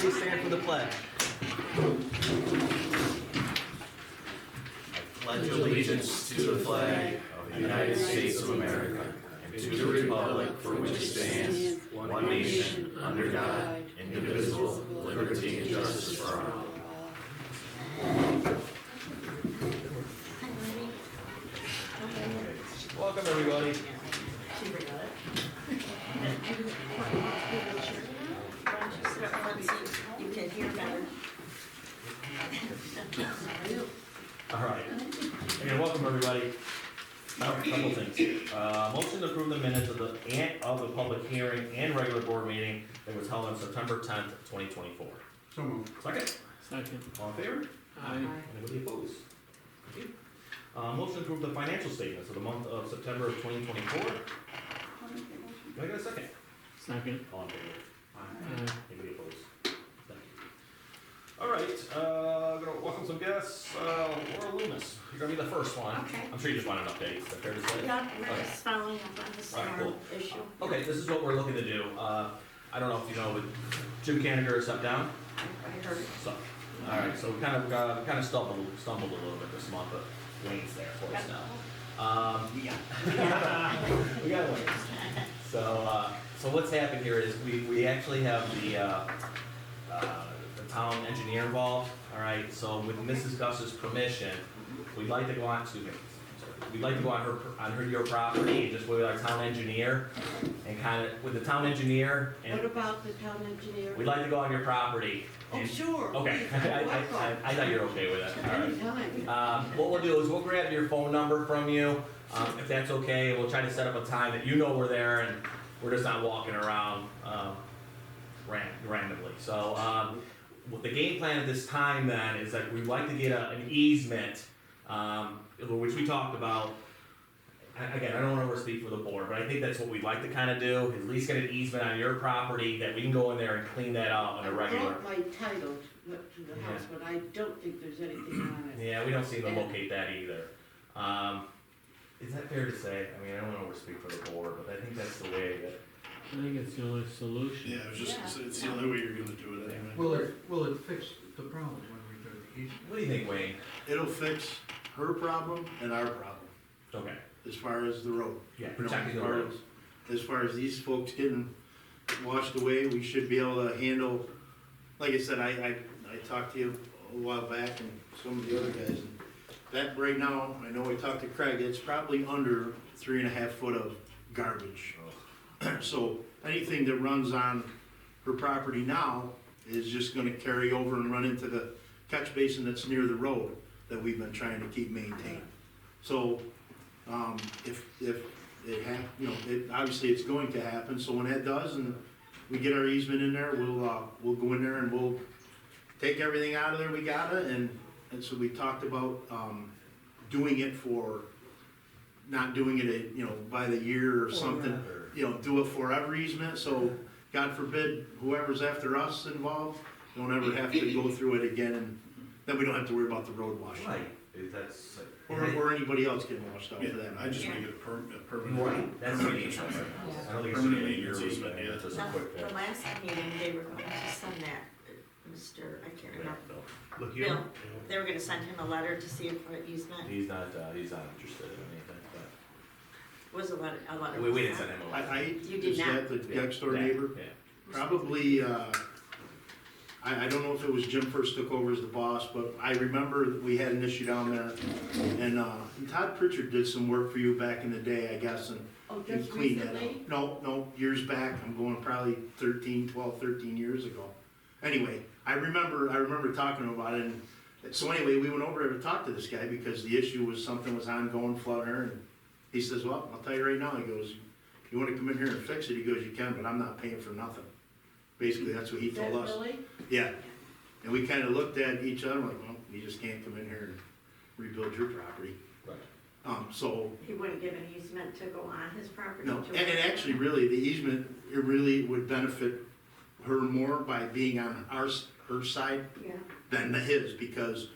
Please stand for the pledge. I pledge allegiance to the flag of the United States of America and to the republic for which it stands, one nation, under God, indivisible, with liberty and justice for all. Welcome, everybody. You can hear better. All right. Again, welcome, everybody. Now, a couple things. Motion to approve the minutes of the public hearing and regular board meeting that was held on September 10th, 2024. So moved. Second. Second. All in favor? Aye. Anybody opposed? Thank you. Motion to approve the financial statements of the month of September of 2024. Do I get a second? Second. All in favor? Aye. Anybody opposed? Thank you. All right, gonna welcome some guests. Laura Loomis, you're gonna be the first one. Okay. I'm sure you just want an update, is that fair to say? Yeah, we're Okay. just following up on the All right, storm cool. issue. Okay, this is what we're looking to do. I don't know if you know, but Jim Canninger stepped down, I heard. so. All right, so we kind of stumbled a little bit this month, but Wayne's there for us now. We got Wayne. So what's happened here is we actually have the town engineer involved, all right? So with Mrs. Gus's permission, we'd like to go on, we'd like to go on your property, and just with our town engineer, and kind of, with the town engineer, What and about the town engineer? we'd like to go on your property. Oh, and- sure. Okay, please, welcome. I thought you were okay with that, all right. Anytime. What we'll do is we'll grab your phone number from you, if that's okay. We'll try to set up a time that you know we're there and we're just not walking around randomly. So what the game plan at this time then is that we'd like to get an easement, which we talked about. Again, I don't want to speak for the board, but I think that's what we'd like to kind of do, is at least get an easement on your property that we can go in there and clean that out on a regular. I brought my title to the house, but I don't think there's anything on it. Yeah, we don't seem to locate that either. Is that fair to say? I mean, I don't want to speak for the board, but I think that's the way that. I think it's the only solution. Yeah, I was just gonna say, it's the only way you're gonna do it anyway. Will it fix the problem when we do the easement? What do you think, Wayne? It'll fix her problem and our problem, Okay. as far as the road. Yeah, You know, protecting the as far roads. As far as these folks getting washed away, we should be able to handle, like I said, I talked to you a while back and some of the other guys. And that right now, I know I talked to Craig, it's probably under 3.5 foot of garbage. So anything that runs on her property now is just gonna carry over and run into the catch basin that's near the road that we've been trying to keep maintained. So, if it obviously it's going to happen, so when that does and we get our easement in there, we'll go in there and we'll take everything out of there we gotta, and so we talked about, doing it for, not doing it, by the year or something, do a forever easement, so God forbid whoever's after us involved, don't ever have to go through it again, and then we don't have to worry about the road washing. Right. That's. Or anybody else getting washed out for that. I just make it a permanent. Right, that's what it is. I don't think it's Permanent gonna be a year maintenance easement, easement, yeah. it's just a Now, quick the fix. last meeting, they were going to send that, I can't remember, Look, Bill, they were gonna send him a letter to see if an easement he's not interested in anything, but. was a letter. We didn't send him a letter. You did Is not. that the next door Yeah, neighbor? Yeah. Probably, I don't know if it was Jim first took over as the boss, but I remember that we had an issue down there. And Todd Pritchard did some work for you back in the day, I guess, and Oh, you just cleaned that recently? up. No, years back, I'm going probably 12, 13 years ago. Anyway, I remember talking about it, and so anyway, we went over there to talk to this guy because the issue was something was ongoing, flooding her, and he says, well, I'll tell you right now, he goes, you wanna come in here and fix it, he goes, you can, but I'm not paying for nothing. Basically, that's what he Is that told us. really? Yeah, and we kinda looked at each other like, well, you just can't come in here and rebuild your property. Right. So, He wouldn't give an easement to go on his property. no, to and actually, really, the easement, it really would benefit her more by being on her side Yeah, than his, because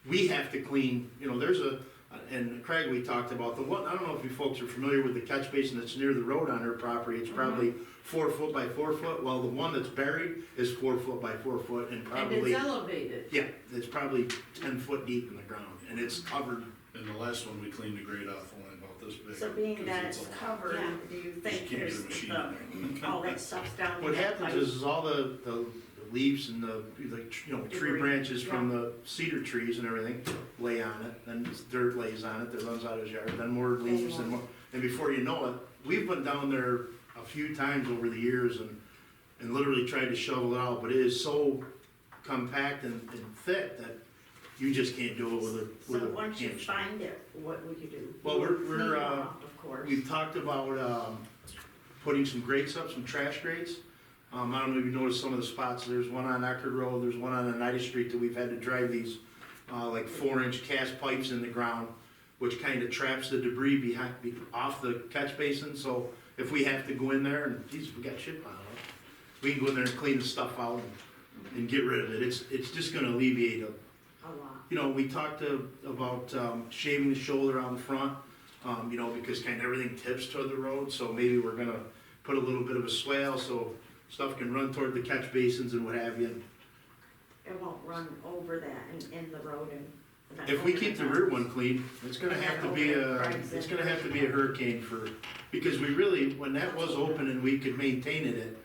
we have to clean, there's And Craig, we talked about the one, I don't know if you folks are familiar with the catch basin that's near the road on her property, it's probably 4 foot by 4 foot, while the one that's buried is 4 foot by 4 foot and And probably, it's elevated. yeah, it's probably 10 foot deep in the ground, and it's covered. And the last one, we cleaned the grade off only about this big. So being 'cause that it's it's a lot. covered, Yeah. do you You think can't get there's, a machine in there. all that stuff's down in What that happens pipe? is all the leaves and the, you know, tree Debris. branches from the cedar trees and everything lay on it, then dirt lays on it that runs out of his yard, then more leaves and more, and before you know it, we've been down there a few times over the years and literally tried to shovel it out, but it is so compact and thick that you just can't do it with a, with So a once you hand. find it, what would you do? Well, we're, Clean it off, of course. we've talked about, putting some grates up, some trash grates. I don't know if you noticed some of the spots, there's one on Eckerd Road, there's one on Oneida Street that we've had to drive these, like 4-inch cast pipes in the ground, which kind of traps the debris off the catch basin, so if we have to go in there and, geez, we got shit piled up, we can go in there and clean the stuff out and get rid of it, it's just gonna alleviate A lot. you know, we talked about shaving the shoulder on the front, you know, because kind of everything tips toward the road, so maybe we're gonna put a little bit of a swale so stuff can run toward the catch basins and what have you. It won't run over that in the road and. If we keep the rear one clean, it's gonna have to be a hurricane for, because we really, when that was open and we could maintain it,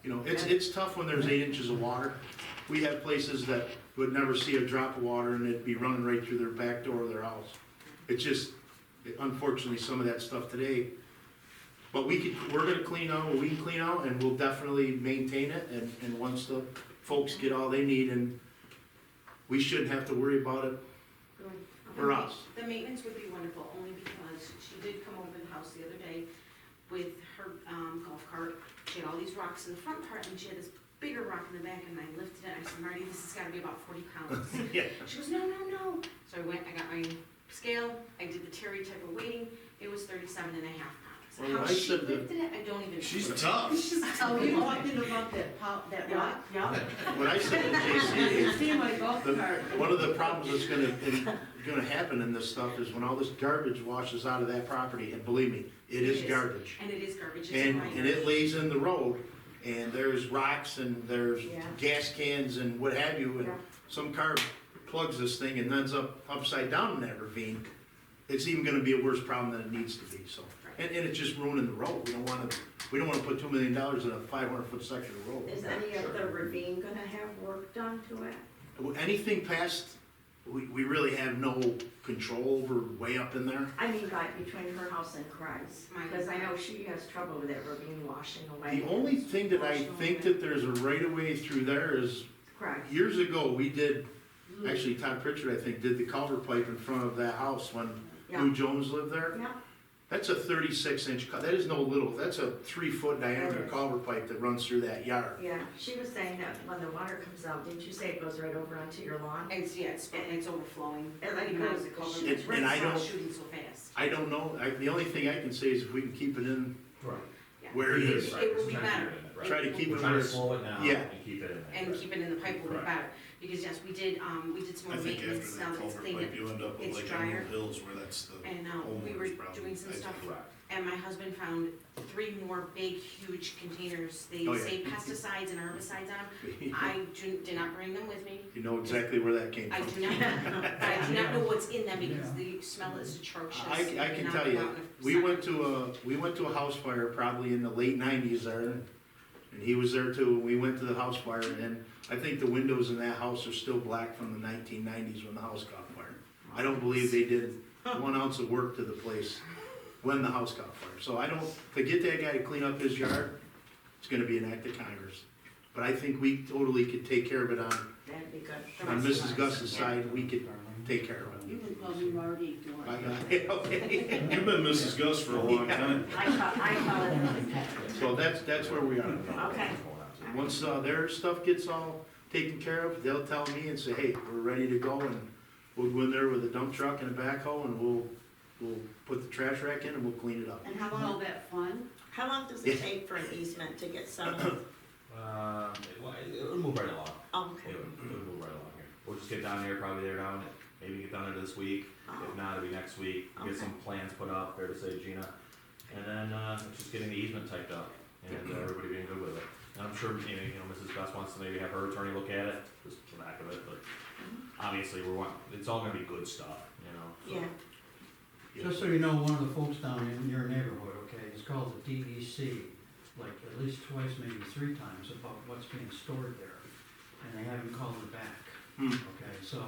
you know, it's tough when there's 8 inches of water. We have places that would never see a drop of water and it'd be running right through their back door of their house. It's just, unfortunately, some of that stuff today. But we're gonna clean out what we can clean out and we'll definitely maintain it and once the folks get all they need and we shouldn't have to worry about it for us. The maintenance would be wonderful, only because she did come over to the house the other day with her golf cart. She had all these rocks in the front part, and she had this bigger rock in the back, and I lifted it. I said, Marty, this has gotta be about 40 pounds. Yeah. She goes, no, no, no. So I went, I got my scale, I did the Terry type of weighting. It was 37 and a half pounds. Well, How I she said that- lifted it, I don't even know. She's tough. She's Are you talking about that rock? Yeah. What I said to You JC, see my golf cart. one of the problems that's gonna happen in this stuff is when all this garbage washes out of that property, and believe me, it is garbage. And it is garbage. It's in my And it lays in the road, and there's rocks and there's Yeah. gas cans and what have you, and Yeah. some car plugs this thing and ends up upside down in that ravine. It's even gonna be a worse problem than it needs to be, so. And it's just ruining the road, we don't wanna put $2 million in a 500-foot section of road. Is any of the ravine gonna have work done to it? Anything past, we really have no control over way up in there. I mean, like between her house and Christ, because I know she has trouble with that ravine washing away. The only thing that I think that there's a right of way through there is, Christ. years ago, we did, actually Todd Pritchard, I think, did the culvert pipe in front of that house when Yeah. Lou Jones lived there. Yeah, That's a 36-inch, that is no little, that's a 3-foot diameter It is. culvert pipe that runs through that yard. yeah, she was saying that when the water comes out, didn't you say it goes right over onto your lawn? It's, yeah, it's overflowing. And like Even as goes- it covers- and it's I not don't- shooting so fast. I don't know, the only thing I can say is if we can keep it in Right. Yeah. where it is, It will be better. try to keep We're it trying where to it's, slow it down Yeah. and keep it in there. And keep it in the pipe will be Correct. better, because yes, we did some I more think maintenance after now that that it's culvert cleaned. pipe, you end up with it's like drier. Emerald Hills where that's the And we were homeowner's problem. doing some I stuff, think. Correct. and my husband found 3 more big, huge containers. They Oh, yeah. say pesticides and herbicides on them. I did not bring them with me. you know exactly where that came I from. do not, I do not know what's in them because the smell is atrocious. I and can now tell they're you, out in a we second. went to a house fire probably in the late 90s there, and he was there too, we went to the house fire, and I think the windows in that house are still black from the 1990s when the house caught fire. I don't believe they did 1 ounce of work to the place when the house caught fire, so to get that guy to clean up his yard, it's gonna be an act of Congress. But I think we totally could take care of it on That'd be good. Mrs. Gus's side, we could take care of it. You can call me Marty if you want. By God, okay. You've been Mrs. Gus for a long time. I call it, So that's where we are. okay. Once their stuff gets all taken care of, they'll tell me and say, hey, we're ready to go, and we'll go in there with a dump truck and a backhoe, and we'll put the trash rack in and we'll clean it up. And how all that fun? How long does it take for an easement to get settled? It'll move right along. Oh, okay. It'll move right along here. We'll just get down there, probably there now maybe get done it this week. If not, it'll be next week. Get some plans put up, fair to say, Gina. And then, it's just getting the easement typed up and everybody being good with it. And I'm sure, you know, Mrs. Gus wants to maybe have her attorney look at it, just for the back of it, but obviously it's all gonna be good stuff, you know? so. Yeah, Just so you know, one of the folks down in your neighborhood, okay, is called the DEC, like at least twice, maybe 3 times about what's being stored there. And they haven't called it back, okay, so,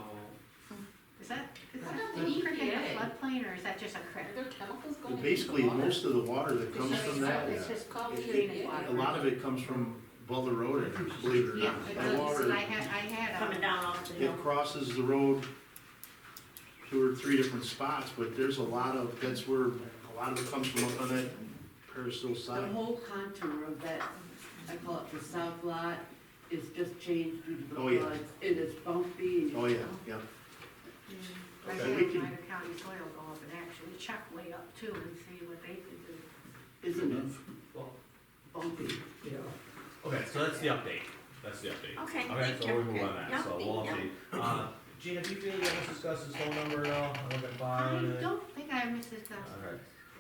Is that That's the EPA. floodplain, or is that just a Are credit? there chemicals going into the Basically, water? most of the water that comes from that, It's just called it- drainage it- water. a lot of it comes from Boulder Road, believe it or Yeah, not. it The does, water, I had, coming down off the hill. it crosses the road 2 or 3 different spots, but there's a lot of, that's where a lot of it comes from up on that Paris Hill The side. whole contour of that, I call it the south lot, is just changed due to the Oh, yeah. floods. It is bumpy and. Oh, yeah, yeah. right Okay, there, we can- Minor County soil go up and actually check way up too and see what they could do. Isn't it bumpy? Okay, so that's the update, Okay, Okay, thank so you. we move on that, Yeah, so we'll yeah. update. Gina, do you feel you got Mrs. Gus's phone number at all? I'm looking I fine. don't think I have Mrs. Gus.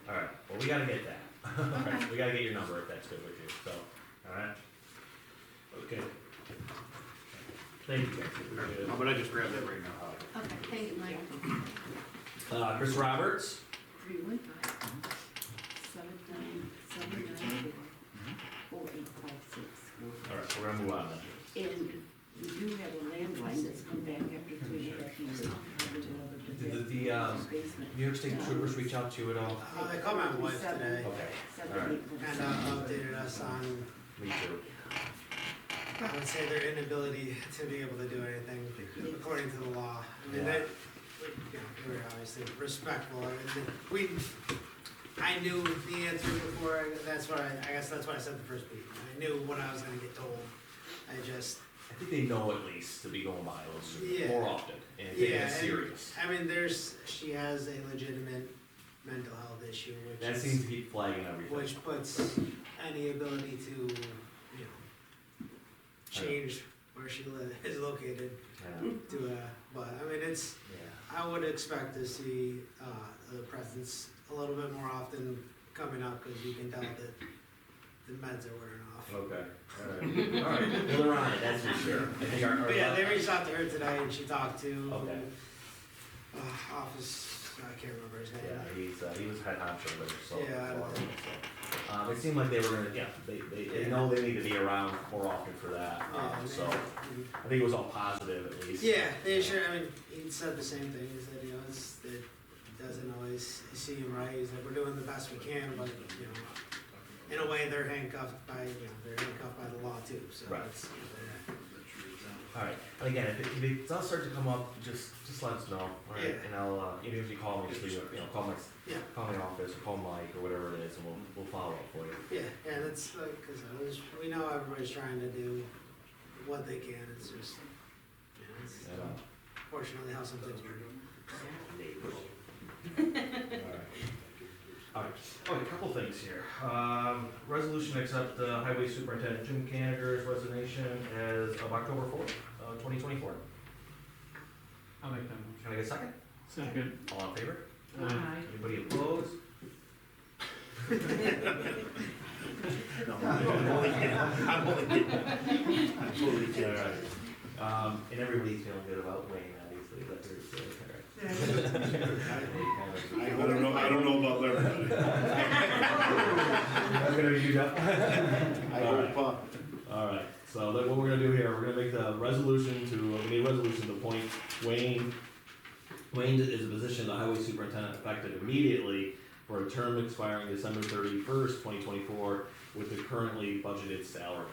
Alright, well, we gotta get that. Alright, we gotta get your number if that's good with you, so, alright? Okay. Thank you guys, appreciate it. How about I just grab that right now? Okay, thank you, Mike. Chris Roberts, 315-794-4856. alright, so we're gonna move on then. And we do have a landline that's come back after 3.5 years. Did the, New York State Troopers reach out to you at all? They called my wife today Okay, alright, and updated us on, me too. I would say, their inability to be able to do anything according to the law. I mean, they, you know, they were obviously respectful. I mean, I knew the answer before, that's what I guess that's what I said the first week. I knew what I was gonna get told. I think they know at least to be going by a little sooner, Yeah. more often, and taking Yeah, it and- serious. I mean, she has a legitimate mental health issue, That seems to keep flagging everything. which puts any ability to, you know, change where she is located Yeah, to, but, I mean, it's, yeah. I would expect to see, the presence a little bit more often coming up, cause you can tell that the meds are wearing off. Okay, alright, well, they're on it, that's for sure. I think our. But yeah, they reached out to her today and she talked to, Okay. office, I can't remember his name. Yeah, he was head honcho there, so. Yeah, I don't think It seemed like they were gonna, yeah, they know they need to be around more often for that, so, I think it was all positive at least. Yeah, they sure, I mean, he said the same thing, he said, you know, it doesn't always seem right, he's like, we're doing the best we can, but, you know, in a way, they're handcuffed by the law too, so Right. it's, Alright, and again, if it does start to come up, just let us know, alright, Yeah. and I'll, even if you call me, just leave it, call yeah, my office, or call Mike, or whatever it is, and we'll follow up for you. yeah, and it's like, cause we know everybody's trying to do what they can, it's just, you know, it's Yeah. fortunately how some things work. Alright, a couple things here. Resolution to accept Highway Superintendent Jim Caniger's resignation as of October 4th, 2024. I'll make that motion. Can I get a second? Second. All in favor? Aye. Anybody opposed? No, I'm only kidding, I'm totally kidding. Alright. And everybody's feeling good about Wayne, obviously, is that fair to say? I I don't know about everybody. That's gonna be you, Jeff? I hope, Alright, so then what we're gonna do here, we're gonna make the resolution we need a resolution to appoint Wayne. Wayne is a position of the highway superintendent effective immediately for a term expiring December 31st, 2024, with the currently budgeted salary.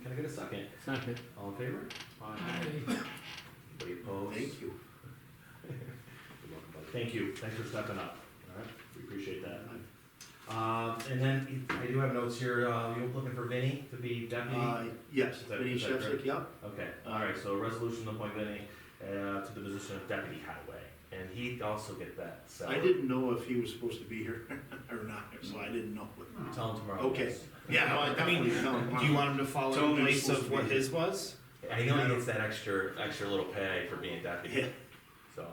Can I get a second? Second. All in favor? Anybody opposed? thank you. You're welcome, bud. Thank you, thanks for stepping up, alright, we appreciate that. And then I do have notes here, you're looking for Vinnie to be deputy? Yes, Is that- Vinnie is that Shevchik, yep. Okay, alright, so a resolution to appoint Vinnie, to the position of deputy highway, and he also get that salary. I didn't know if he was supposed to be here or not, so I didn't know. Tell him tomorrow. Okay. Yeah, no, I definitely tell him. Do you want him to follow Tell him in he's place supposed of to what be. his was? I know he gets that extra little pay for being deputy. Yeah. So,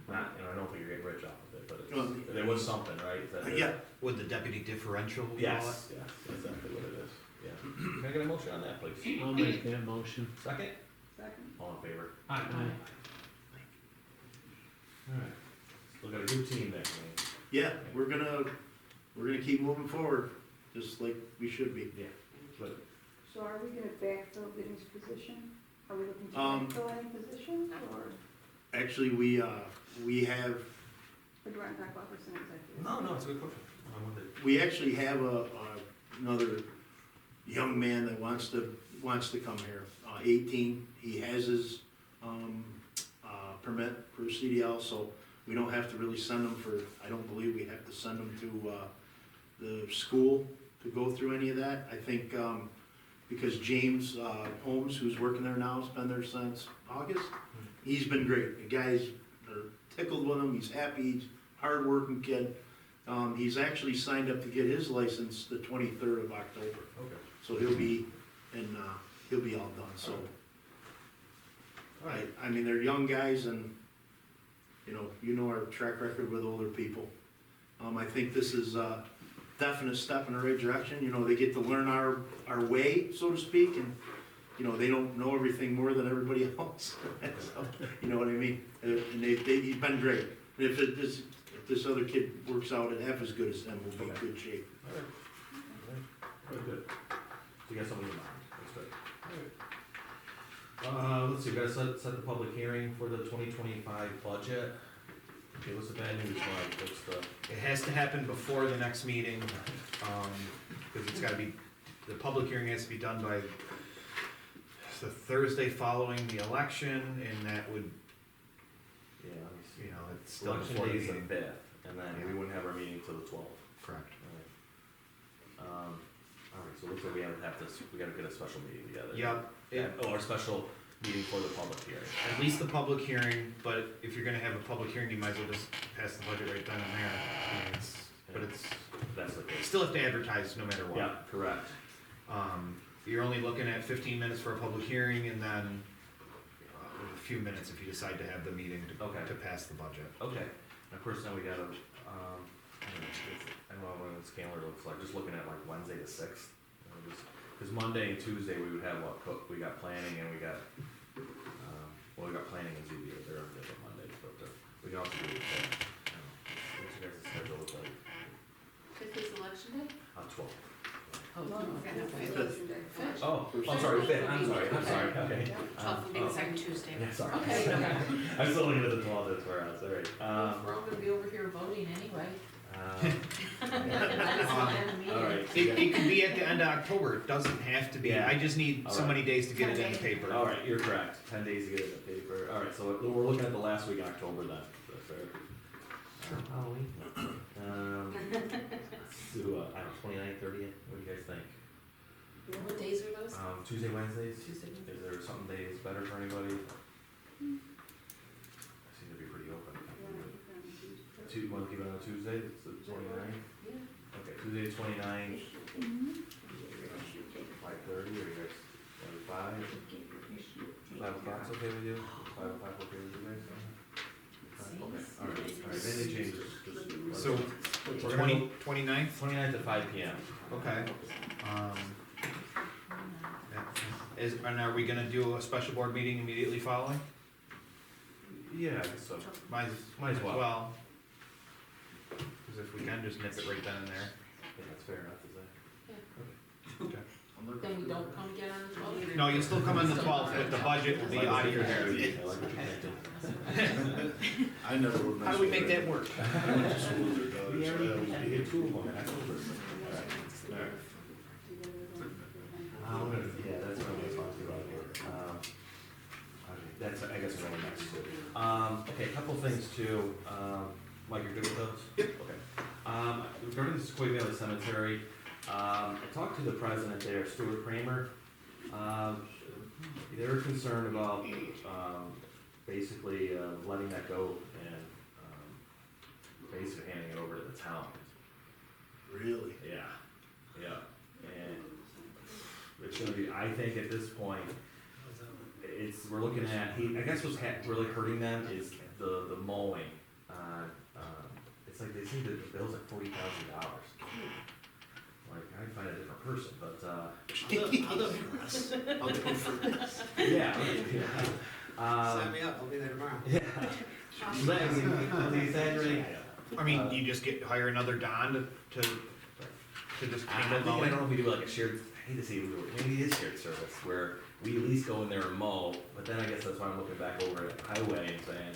not, I don't think you're getting rich off of it, but Well, there was something, right? Yeah, Would the deputy differential call it? Yes, yes, exactly what it is, yeah. Can I get a motion on that, please? I'll make that motion. Second? Second. All in favor? Aye. Alright. Still got a good team there, man. yeah, we're gonna keep moving forward, just like we should be. Yeah. But, So are we gonna backfill Vinnie's position? Are we looking to Um, backfill any positions, or Actually, we have, do you want to talk about this in executive? no, it's a good question. I'm with it. we actually have another young man that wants to come here, 18, he has his, permit for CDL, so we don't have to really send him I don't believe we have to send him to, the school to go through any of that. I think, because James, Holmes, who's working there now, has been there since August, he's been great. The guys are tickled with him, he's happy, he's a hard-working kid. He's actually signed up to get his license the 23rd of October, Okay. so he'll be all done, so. I mean, they're young guys and, you know our track record with older people. I think this is a definite step in the right direction, they get to learn our way, so to speak, and, they don't know everything more than everybody else. So, you know what I mean? And he's been great. And if this other kid works out at half as good as them, we'll be in good shape. Very good. You got something in mind, that's great. Let's see, we gotta set the public hearing for the 2025 budget. Okay, what's the bad news, Mike? What's the? It has to happen before the next meeting, because it's gotta be, the public hearing has to be done by the Thursday following the election, and that would, Yeah, let me see. it's still Election before the day is the meeting. 5th, and then we wouldn't have our meeting till the 12th. Correct. Alright, so it looks like we gotta get a special meeting together. Yep, Or a special meeting for the public hearing. at least the public hearing, but if you're gonna have a public hearing, you might as well just pass the budget right then and there. I mean, but That's the you case. still have to advertise no matter what. Yeah, correct. You're only looking at 15 minutes for a public hearing, and then a few minutes if you decide to have the meeting Okay. to pass the budget. Okay, and of course, then we gotta, I don't know what this calendar looks like, just looking at like Wednesday the 6th. Cause Monday and Tuesday, we would have we got planning and we got, we got planning and ZBA, they're on different Mondays, but we can also do, what's your guys' schedule look like? Fifth is election day? 12. No, no, Election Day. Oh, I'm sorry, 5th, I'm sorry, okay. Twelfth will be the second Tuesday. Yeah, sorry. Okay. I'm still looking at the 12th, that's where I was, alright. We're all gonna be over here voting anyway. Alright. It could be at the end of October, it doesn't have to be, Yeah. I just need All so right. many days to get it in the paper. Alright, you're correct, 10 days to get it in the paper, alright, so we're looking at the last week in October then, that's fair. Halloween? Let's do, I don't know, 29th, 30th, what do you guys think? What days are those? Tuesday, Wednesdays? Tuesday. Is there something days better for anybody? I seem to be pretty open. You want to keep it on Tuesday, it's the 29th? Yeah. Okay, Tuesday, 29th, 5:30, or you guys, 5? 5 o'clock's okay with you? 5 o'clock okay with you guys? Okay, alright, then they change it. So, We're gonna go 29th? 29th at 5 PM. Okay. And are we gonna do a special board meeting immediately following? Yeah, I guess so. Might as well. Cause if we can, just nip it right then and there. Yeah, that's fair enough, is that? Then we don't come again on the 12th? No, you'll still come on the 12th, but the budget will be out of your hair. I like what you're thinking. I never would. How do we make that work? I went to school with their We daughters, already, so we did 2 of them in October. Alright. Yeah, that's what I'm gonna talk to you about here. Okay, that's, I guess, we're going next to. Okay, a couple things too. Mike, you're good with those? Yep. Okay. Regarding the Sequoia Valley Cemetery, I talked to the president there, Stuart Kramer. They were concerned about, basically, letting that go and, basically handing it over to the town. Really? Yeah, yeah, and it's gonna be, I think at this point, we're looking at, I guess what's really hurting them is the mowing. It's like they say that the bill's like $40,000. Like, I'd find a different person, but, I'll do it for less. yeah. Sign me up, I'll be there tomorrow. Yeah. The exaggerating. I mean, you just hire another Don to just I handle don't mowing? know if we do like a shared, I hate to say, maybe it is shared service, where we at least go in there and mow, but then I guess that's why I'm looking back over at the highway and saying,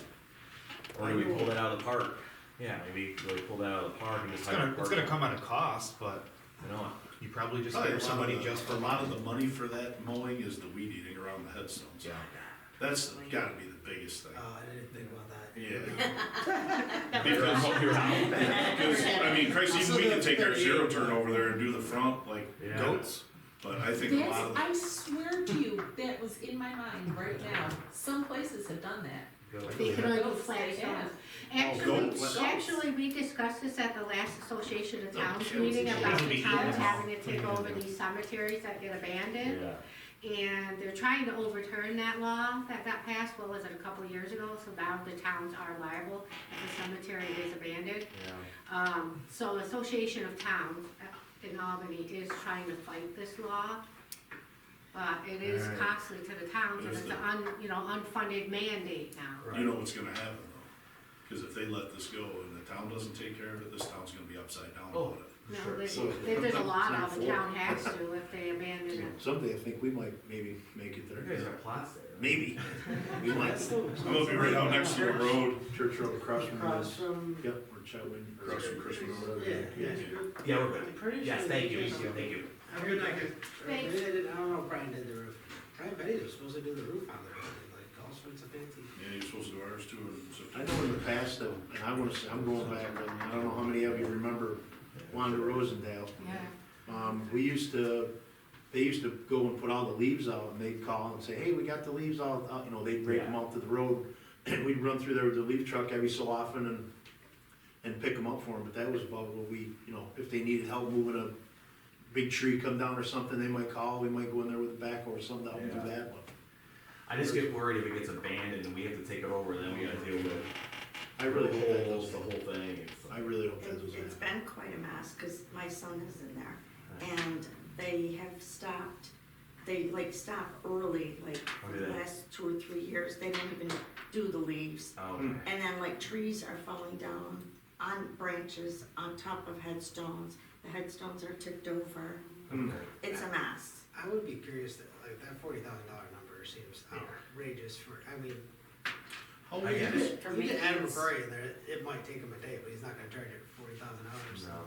or do we pull that out of the park? Yeah, maybe really pull that out of the park and just hire a It's gonna come at a cost, but You know, you probably just Oh, hire yeah, somebody just for a lot of mowing. the money for that mowing is the weed eating around the headstones. yeah. That's gotta be the biggest thing. Oh, I didn't think about that. Yeah. Because, Because, I mean, Christ, even we can take our zero turn over there and do the front like Yeah. goats, but I think a That's, lot of, I swear to you, that was in my mind right now. Some places have done that. They can only do Goats, flat they have. goats. Actually, we discussed this at the last Association of Towns Okay. meeting about It'll the be towns easy. having to take over these cemeteries that get abandoned. Yeah. And they're trying to overturn that law that got passed, what was it, a couple years ago? So now the towns are liable if the cemetery is abandoned. Yeah. So Association of Towns in Albany is trying to fight this law. But it is Right. costly to the towns and Is it's the- an unfunded mandate now. you know what's gonna happen though. Cause if they let this go and the town doesn't take care of it, this town's gonna be upside down about it. No, Sure. there's a lot of the town has to if they abandon it. Someday I think we might maybe make it You there. guys got plots there. Maybe. We might. I'm gonna be right out next to the road, Church Road across from Across us. from, Yep, or Chetwynd. across from Christmas. Yeah, Yeah. Yeah, we're I'm good. pretty sure. Yes, they thank you, did something. thank you. Have a good night. Thanks. I don't know if Brian did the roof. Brian Betty was supposed to do the roof on there, like all sorts of fancy. Yeah, you're supposed to do ours too in I September. know in the past, and I wanna say, I'm going back, and I don't know how many of you remember Wanda Rosendale. Yeah. They used to go and put all the leaves out, and they'd call and say, hey, we got the leaves out, you know, they'd break them out to the road, and we'd run through there with the leaf truck every so often and pick them up for them, but that was about what we, you know, if they needed help moving a big tree come down or something, they might call, we might go in there with a backhoe or something, that would do Yeah. that one. I just get worried if it gets abandoned and we have to take it over, then we gotta deal with I really hope that the does, whole thing. It's I really hope that does It's that. been quite a mess, cause my son is in there, and they have stopped, they like stop early, like Oh, for do the they? last 2 or 3 years, they don't even do the leaves. Oh, Hmm. okay. And then like trees are falling down on branches, on top of headstones, the headstones are tipped over, Hmm. it's a mess. I would be curious that, like, that $40,000 number seems outrageous for, I mean, How I big guess. is it? you get Adam McCrory in there, it might take him a day, but he's not gonna charge you $40,000. No.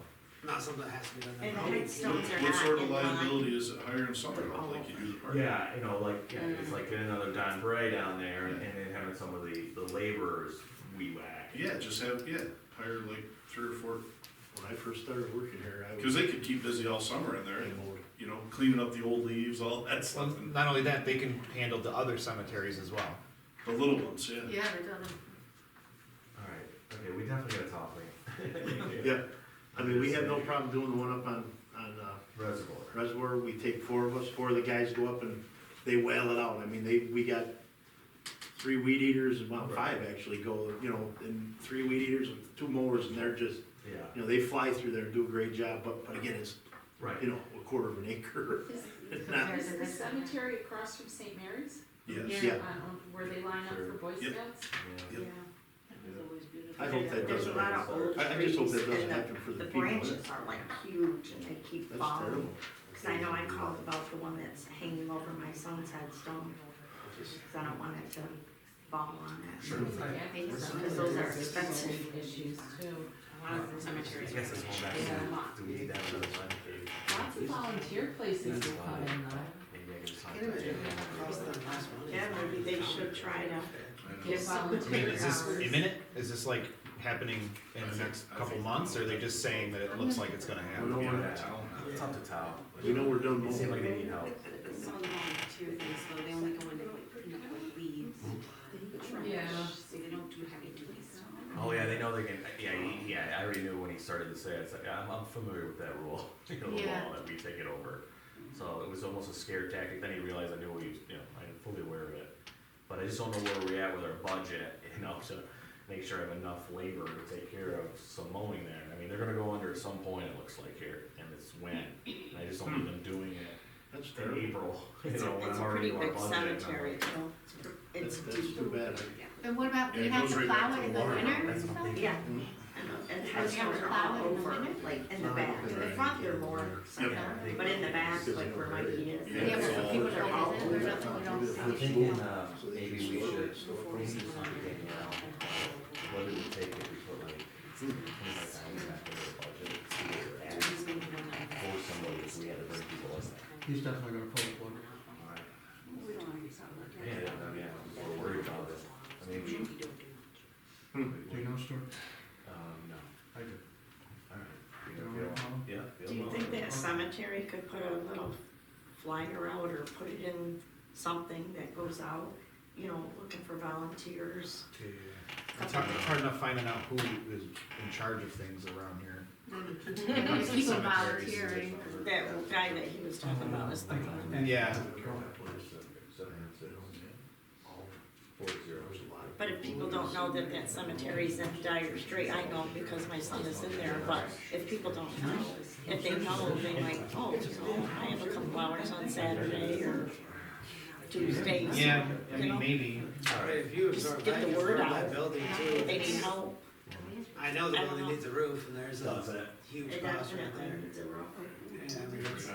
Not something that has to be done. And the that way. headstones are What not sort of in line. liability is it hiring somebody else, like you do the park? Yeah, you know, like, yeah, it's like getting another Don Bray down there and then having some of the laborers weed whack. Yeah, just have, hire like 3 or 4, When I first started working here, I was. cause they could keep busy all summer in there, and, you know, cleaning up the old leaves, all that Well, stuff, not only that, they can handle the other cemeteries as well. the little ones, yeah. Yeah, they're done. Alright, okay, we definitely gotta talk, Lee. Yeah, I mean, we have no problem doing the one up on Reservoir. Reservoir, we take 4 of us, 4 of the guys go up and they whale it out. I mean, we got 3 weed eaters, about 5 actually go, you know, and 3 weed eaters with 2 mowers, and they're just, Yeah, you know, they fly through there and do a great job, but again, it's, right. you know, a quarter of an acre. It's not, Is the cemetery across from St. Mary's? Yes. Yeah. Where they line up for Boy Yep. Scouts? Yeah. Yep. that was always beautiful. I hope that There's doesn't a lot of happen. old I just hope that trees, doesn't and happen for the the people. branches are like huge and they keep That's falling. terrible. Cause I know I called about the one that's hanging over my son's headstone, cause I don't want it to fall on it. Sure. Cause those are expensive. Issues too. A lot of the cemeteries. I guess it's all back Yeah. to, do we need that another cemetery? Lots of volunteer places will come in though. Maybe I can just Can't imagine contact what it cost them last month. Yeah, maybe they should try to give I mean, volunteer is this hours. imminent? Is this like happening in the next couple months, or are they just saying that it looks like it's gonna We know happen? we're, It's up to tell. we know we're done They seem like mowing. they need help. Some of the volunteer things, though, they only go in and like clean up like leaves. Yeah. So they don't do heavy duty stuff. Oh, yeah, they know they can, I already knew when he started to say it, it's like, I'm familiar with that rule, you know, the Yeah. law that we take it over. So it was almost a scare tactic, then he realized I knew what he was, you know, I'm fully aware of it. I just don't know where we're at with our budget, you know, to make sure I have enough labor to take care of some mowing there. I mean, they're gonna go under at some point, it looks like here, and it's when, and I just don't need them doing it That's in terrible. April, you It's know, when a I'm already pretty on big budget. and I'm cemetery, like, too. It's That's deep. too bad. And what about, Yeah, we it have goes to right plow back it to in the the water. winter and That's what I'm stuff? thinking. Yeah, and the heads have to are plow all it in the over, winter? like in the back. In the front, they're more cemetery, but in the back, like where Mikey is. Yeah, Yeah, but it's all- people they're don't all visit, over. there's nothing we don't I'm see. thinking, maybe we should, maybe do something, what it would take if we put like, $25,000 back into the budget, see where we're at, for somebody if we had to bring people in there. He's definitely gonna pull the plug. Yeah, I mean, we're worried about it, I mean, Do you know, Stuart? no, I do. alright. You don't have a problem? Yeah. Do you think that cemetery could put a little flyer out or put it in something that goes out, you know, looking for volunteers? It's hard enough finding out who is in charge of things around here. People volunteering. That guy that he was talking about is the one. And- Yeah. But if people don't know that that cemetery's in Dyer Street, I know because my son is in there, but if people don't know, if they know, they might, oh, you know, I have a couple hours on Saturday or Tuesdays. Yeah, I you mean, know? maybe. Right, if you Just absorb get that, the you word absorb out. that building too. If they need help, I know the I don't building know. needs a roof and there's a Does it? huge it cost right definitely there. needs a roof. Yeah, I mean, it's-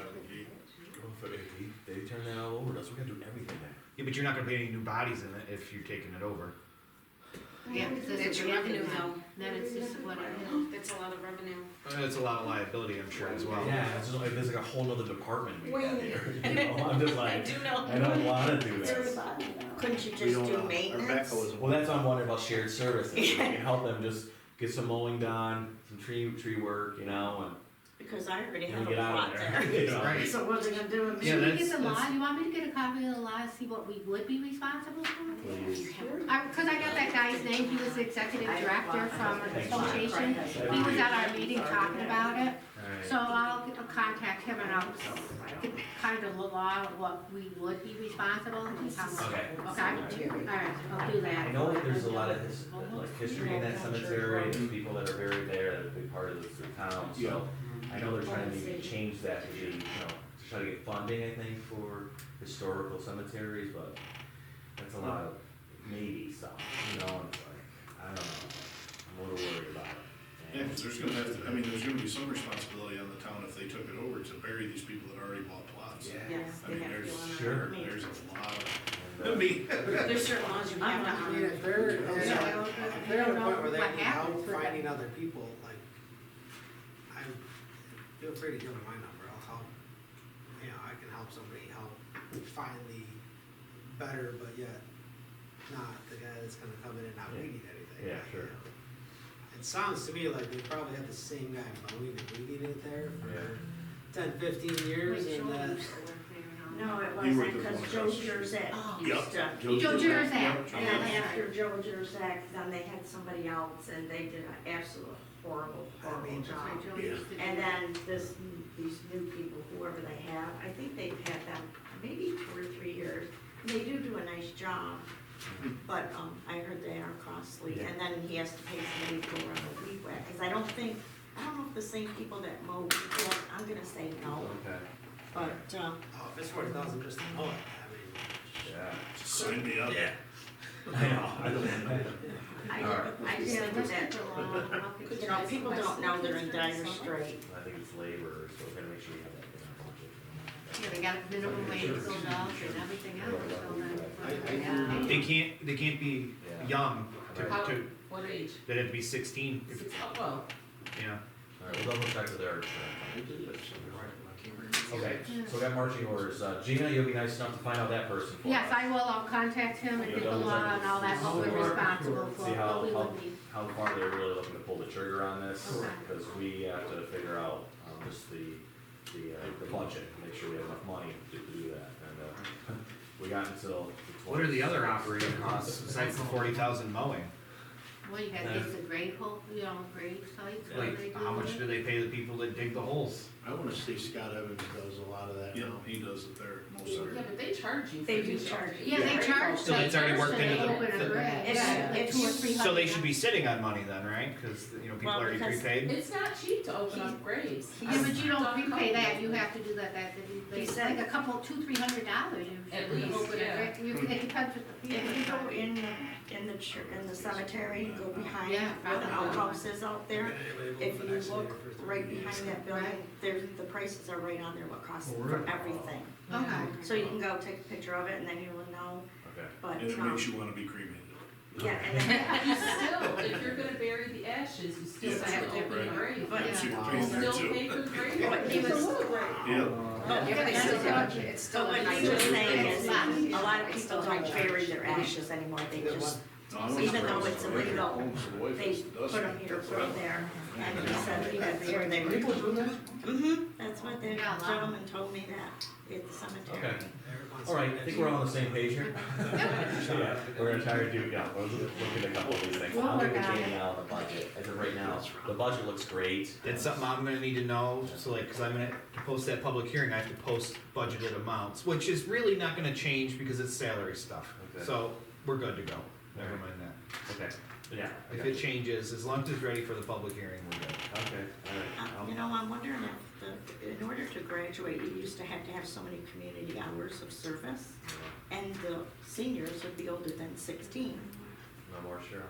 They turn that all over, that's, we're gonna do everything there. Yeah, but you're not gonna put any new bodies in it if you're taking it over. Yeah, because That's it's your revenue though. then it's just what it is. That's a lot of revenue. It's a lot of liability, I'm sure, as well. Yeah, it's just like, there's like a whole nother department we Wait. got here, you know, I'm just I like, do know. I don't wanna do There's- that. Couldn't you We just don't, do our maintenance? backhoe isn't. Well, that's why I'm wondering about shared services, we can help them just get some mowing done, some tree work, you know, Because I already and have we a get out plot of there. there. You know? Right. So what are they gonna do with me? Yeah, Should we that's- get the law, that's- you want me to get a copy of the law, see what we would be responsible for? Please. Cause I got that guy's name, he was the executive director from the association, he was at our meeting talking about it. Alright. So I'll contact him and I'll get kind of the law, of what we would be responsible and how much. Okay. Okay, alright, I'll do that. I know that there's a lot of like history in that cemetery, there's people that are buried there, that are a big part of the town, so I know they're trying to maybe change that to be, you know, to try to get funding, I think, for historical cemeteries, but that's a lot of maybe stuff, you know, and it's like, I don't know, I'm a little worried about it. Yeah, cause there's gonna have to, I mean, there's gonna be some responsibility on the town if they took it over to bury these people that already bought plots. Yeah. Yes, I they mean, have to there's, go on sure, our there's maintenance. a lot of, And, me. There's certain laws you have to I mean, honor. if they're, Yeah. if they're at a point where they What need help happens with finding other people, like, feel free to give them my number, I'll help, you know, I can help somebody help find the better, but yet not the guy that's gonna come in and not weed eat anything. Yeah, sure. You know? It sounds to me like they probably had the same guy mowing and weed eating it there Yeah. for 10, 15 years, Make and sure that, we used to work there and all No, it He worked wasn't, with cause one Joe house. Jurzak Yep. used to. Joe Jurzak. And Yeah, then that's after Joe Jurzak, then they had somebody else and they did an absolute horrible mean, job. Right, Joe used to do And that. then these new people, whoever they have, I think they've had them maybe 2 or 3 years. And they do a nice job, but, I heard they are costly. Yeah. And then he has to pay somebody to go around the weed whack, cause I don't know if the same people that mow weed whack, I'm gonna say no, Okay, but, oh, if it's 40,000 just to mow it, I mean. yeah. sign me up. I know, I don't I, Alright. I just Yeah, think let's that, get the law, I'll get you know, people don't know they're in Dyer Strait. I think it's labor, so we gotta make sure we have that in our budget. Yeah, they got minimum wage goes up and everything else, so then. They can't be Yeah. young How- to, What age? they'd have to be 16, if- Oh, well, yeah. Alright, we'll double check with their insurance. Okay, so we got marching orders, Gina, you'll be nice enough to find out that person for us. Yes, I will, I'll contact him and get the law and all that, what we're responsible for, See how- what we how- would be. How far they're really looking to pull the trigger on this, Okay. because we have to figure out, just the budget, make sure we have enough money to do that, and, we got until the 20th. What are the other operating costs besides the 40,000 mowing? Well, you gotta get the grave hole, grave sites, what do they Like, do? how much do they pay the people that dig the holes? I wanna say Scott Evans does a lot of that Yeah, now. he does it there, most of Yeah, it. but they charge you for They do doing charge it. you. Yeah, they charge, So it's already worked they into the- open a grave, If- yeah, like if 200 or you- 300. So they should be sitting on money then, right? Cause, people Well, already because prepaid? It's not cheap to open up graves. Yeah, but you don't I've done prepay that, couple. you have to do that, He it's said- like a couple, $200-300 At usually. least, Open a yeah. grave. It depends with the If you people. go in the cemetery, you go behind Yeah, where the probably. outhouse is out there. If you look right behind that building, Right. there's, the prices are right on there, what costs Oh, for really? everything. Okay. So you can go take a picture of it and then you will know, Okay. but, And it makes you wanna be cremated. yeah, and then, You still, if you're gonna bury the ashes, you still Yeah, have to open the right. grave. But- That's super You pain there still too. pay for the grave. But he was- It's a little grave. Yeah. but It's so what he was saying is, a lot of people don't bury their ashes anymore, they just, No, I don't even though know. it's illegal, they put them here, put them there. And he said, that's where they were. That's what the Yeah, a lot. gentleman told me that, at the cemetery. Okay. All right, I think we're all on the same page here. Yeah, we're gonna try to do, yeah, we're looking at a couple of these things. We'll I'll work get on Jamie it. out of the budget, as of right now, the budget looks great. It's something I'm gonna need to know, so like, cause I'm gonna, to post that public hearing, I have to post budgeted amounts, which is really not gonna change because it's salary stuff. Okay. So, we're good to go, never mind that. Okay, yeah. I If got it you. changes, as long as it's ready for the public hearing, we're good. Okay, all right. You know, I'm wondering if in order to graduate, you used to have so many community hours of service, and the seniors would be older than 16. No more, Cheryl.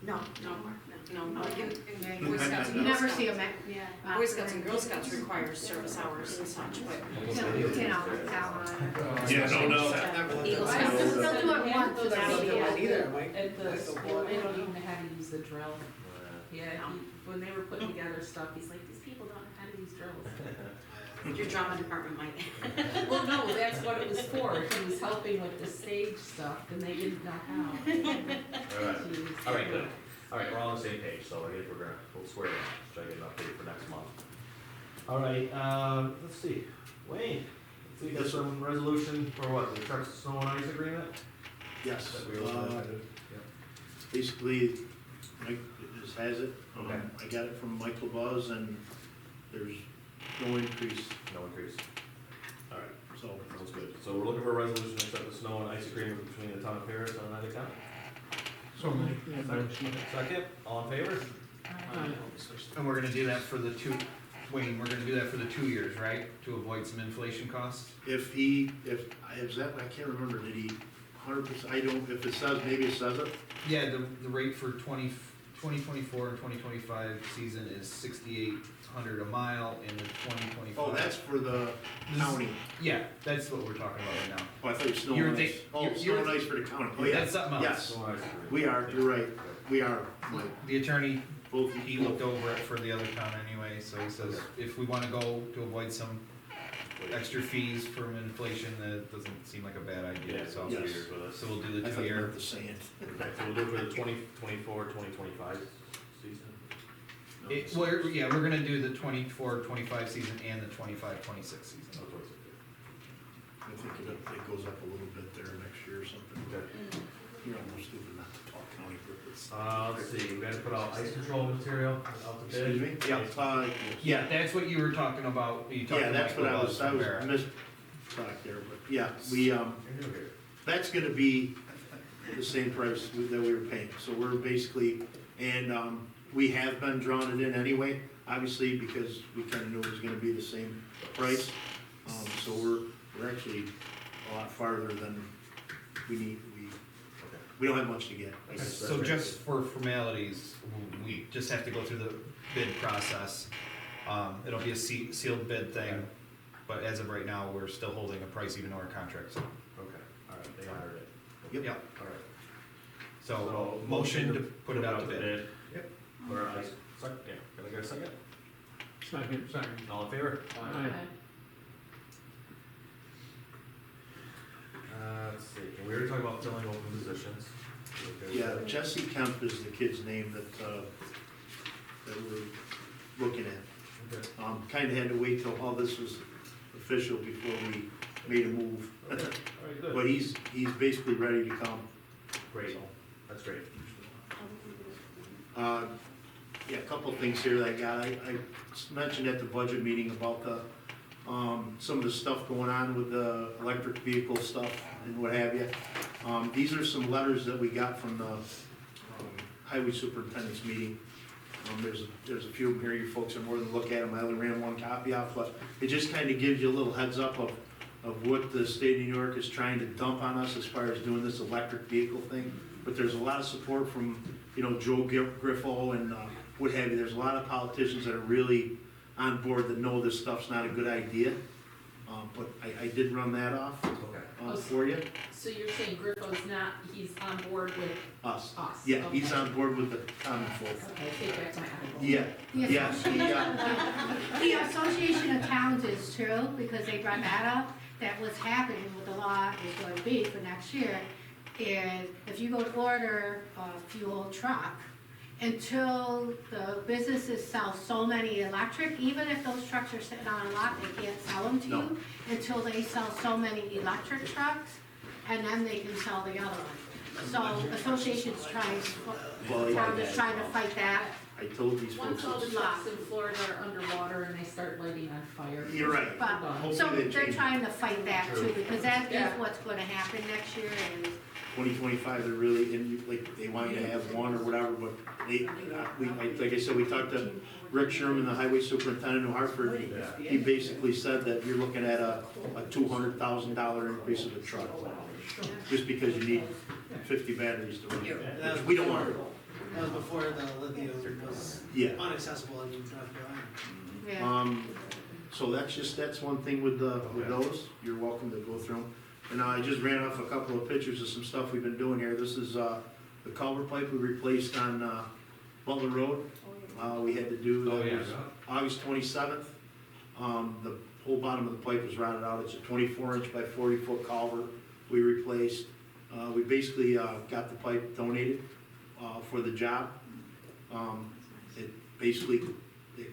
No, no more. No, Boy Scouts and You never see them, yeah. Boy Scouts and Girl Scouts require service hours and such, but You know, town. Yeah, no, no. Eagle I Scouts. just They'll do it had once, those and that'll be people it. Either, Mike. At the school, they don't even know how to use the drill. Yeah. Yeah, when they were putting together stuff, he's like, these people don't know how to use drills. Your drama department might. Well, no, that's what it was for, he was helping with the stage stuff, and they didn't know how. All right, Jeez. all right, good. All right, we're all on the same page, so I guess we'll square that, try to get an update for next month. All right, let's see, Wayne, let's see, you got some resolution for what, the truck snow and ice agreement? Yes, That we were looking at? basically, Mike just has it. Okay. I got it from Michael Buzz and there's no increase, No increase. All right, so. sounds good. So we're looking for a resolution to accept the snow and ice agreement between the town of Paris and Oneida County. So moved. Yeah, motion. Second, all in favor? And we're gonna do that for the Wayne, we're gonna do that for the 2 years, right? To avoid some inflation costs? If that, I can't remember, did he 100%, I don't, if it says, maybe it says it. Yeah, the rate for 2024 and 2025 season is 6,800 a mile, and the 2025. Oh, that's for the county. Yeah, that's what we're talking about right now. Oh, I thought it was snow You're and the- ice. Oh, you're- snow and ice for the county. Oh, yeah. That's something else. Yes, Snow and ice agreement. we are, you're right. We are, Mike. The attorney, Both. he looked over it for the other town anyway, so he says if we wanna go to avoid some extra fees from inflation, that doesn't seem like a bad idea, Yeah, so. so Yes. years with us. So we'll do I the thought you 2 year. meant the sand. Okay, so we'll do it for the 2024, 2025 season? Yeah, we're gonna do the 24-25 season and the 25-26 season. No, towards it. I think it goes up a little bit there next year or something. Okay. You're almost stupid not to talk county purpose. Let's see, we gotta put out ice control material out to bid. Excuse me? Yeah. Yeah, that's what you were talking about, you talked Yeah, about. that's what I was missed there, but yeah, we, You're doing good. that's gonna be the same price that we were paying, so we're basically, and, we have been drawing it in anyway, obviously, because we kinda knew it was gonna be the same price. So we're actually a lot farther than we need, we don't have much to get, I guess. So just for formalities, we just have to go through the bid process. It'll be a sealed bid thing, but as of right now, we're still holding a price even though our contract's up. Okay, all right, they honored it. Yep, All right. so motion to put it out to bid. Yep. For ice, second, yeah, can I get a second? Second. All in favor? Aye. Let's see, and we were talking about filling open positions. Yeah, Jesse Kemp is the kid's name that we're looking at. Okay. Kinda had to wait till all this was official before we made a move. All right, good. But he's basically ready to come. Great, that's great. Yeah, a couple of things here that I got. I mentioned at the budget meeting about the, some of the stuff going on with the electric vehicle stuff and what have you. These are some letters that we got from the highway superintendent's meeting. There's a few of them here, you folks are more than look at them, I only ran one copy off, but it just kind of gives you a little heads up of what the state of New York is trying to dump on us as far as doing this electric vehicle thing. But there's a lot of support from, you know, Joe Griffo and what have you. There's a lot of politicians that are really on board that know this stuff's not a good idea. But I did run that off for you. So you're saying Griffo's not, he's on board with Us. us? Yeah, Okay. he's on board with the common folk. Okay, take back my apple. Yeah, The yeah, association, yeah. the Association of Towns is true, because they brought that up, that what's happening with the law is going to be for next year, is if you go to order a fuel truck, until the businesses sell so many electric, even if those trucks are sitting on a lot, they can't sell them to No. you, until they sell so many electric trucks, and then they can sell the other one. So associations trying, Well, yeah, town is trying to fight that. I told these Once folks. all the it's- trucks in Florida are underwater and they start lighting on fire. You're right. But, Hopefully so they they're change. trying to fight that too, because that Yeah. is what's gonna happen next year, and 2025, they're really, and like, they want you to have one or whatever, but like I said, we talked to Rick Sherman, the highway superintendent in New Hartford. He basically said that you're looking at a $200,000 increase of the truck, just because you need 50 batteries to run it, which we don't want. That was before the lithium was Yeah. unaccessible in North Carolina. yeah. So that's one thing with those, you're welcome to go through them. And I just ran off a couple of pictures of some stuff we've been doing here. This is, the culvert pipe we replaced on, Butler Road. We had to do, that was August 27th. The whole bottom of the pipe was rotted out. It's a 24-inch by 40-foot culvert we replaced. We basically, got the pipe donated, for the job. It basically, it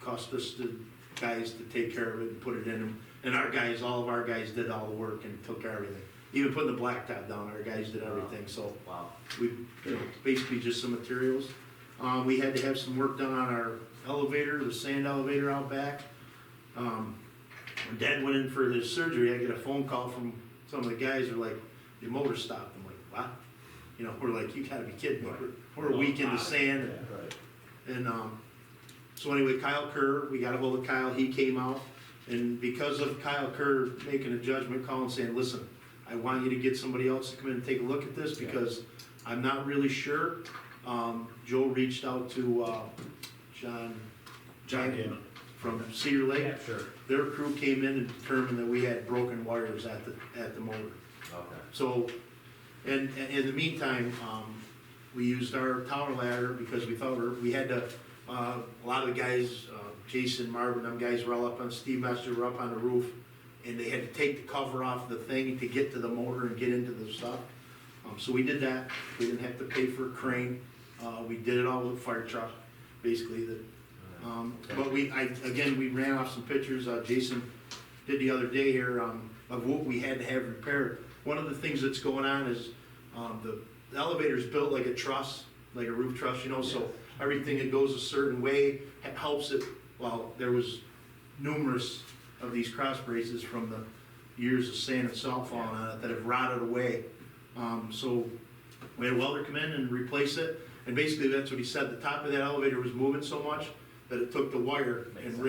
cost us the guys to take care of it and put it in, and our guys, all of our guys did all the work and took care of everything. Even putting the blacktop down, our guys did everything, so. Wow. We, you know, basically just some materials. We had to have some work done on our elevator, the sand elevator out back. When Dad went in for his surgery, I get a phone call from some of the guys who are like, your motor stopped. I'm like, what? You know, we're like, you gotta be kidding me. We're a week in the sand. And, so anyway, Kyle Kerr, we got a hold of Kyle, he came out. And because of Kyle Kerr making a judgment call and saying, listen, I want you to get somebody else to come in and take a look at this because I'm not really sure. Joe reached out to, John Gannon. from Cedar Lake. Yeah, sure. Their crew came in and determined that we had broken wires at the motor. Okay. So, and in the meantime, we used our tower ladder because we thought we had to, a lot of the guys, Jason, Marvin, them guys were all up on, Steve Mester were up on the roof, and they had to take the cover off the thing to get to the motor and get into the stuff. So we did that. We didn't have to pay for a crane. We did it all with a fire truck, basically. But we ran off some pictures, Jason did the other day here, of what we had to have repaired. One of the things that's going on is, the elevator's built like a truss, like a roof truss, you know, so everything that goes a certain way helps it. Well, there was numerous of these cross braces from the years of sand and salt falling on it that have rotted away. So we had a welder come in and replace it, and basically that's what he said, the top of that elevator was moving so much that it took the wire and